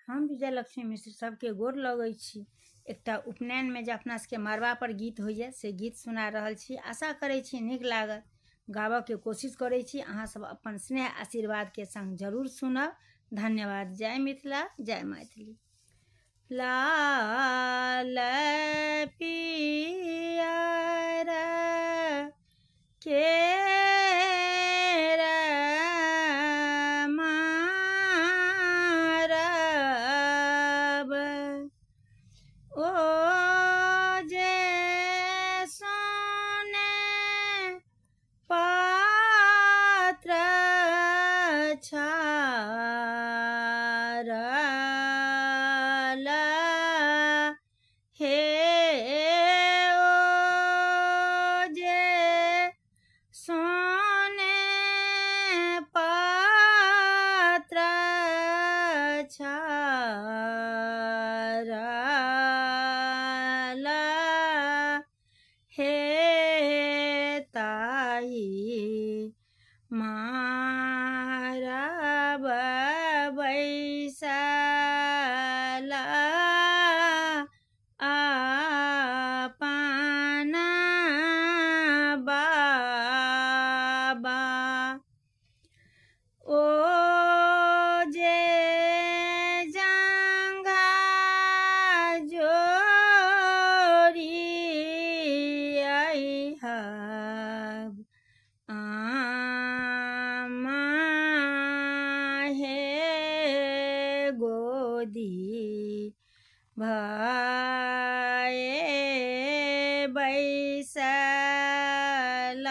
हम विजयलक्ष्मी मिश्र सबके गोर लगै छी। एकटा उपनयन में जे अपना सबके मड़वा पर गीत होइए से गीत सुना रहल छी। आशा करै छी नीक लागत, गाबऽ के कोशिश करै छी। अहाँ सब अपन स्नेह आशीर्वाद के संग जरूर सुनब। धन्यवाद। जय मिथिला, जय मैथिली। लाल पियर केर मारब, ओ जे सोने पात्र छारल, हे ओ जे सोने पात्र छारल, हे ताई मारब बैसल आपन बाबा, ओ जे जंघा जोड़ी अइहब, आमा हे गोदी भये बैसल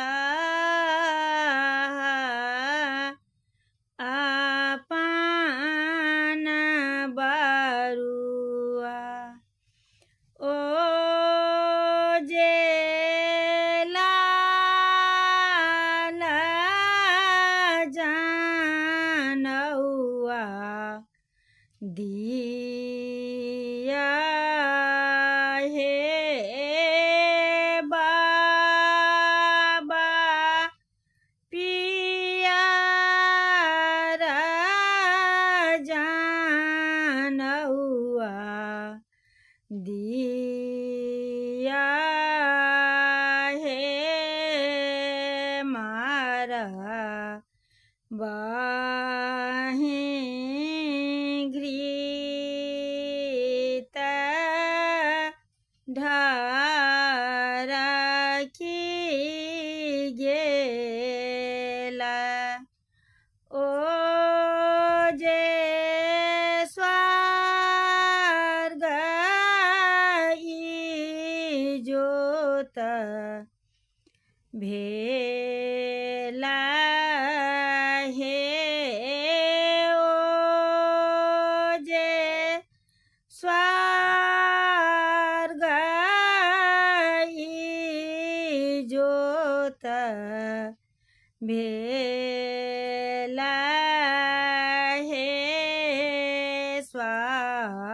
आपन बरुआ, ओ जे लाल जनौआ दिया, हे बाबा पियर जनौआ दिया, हे मारबहि घृत ढरकी गेल, ओ जे स्वर्ग इजोत भेला, हे ओ जे स्वर्ग इजोत भेला, हे स्वर्ग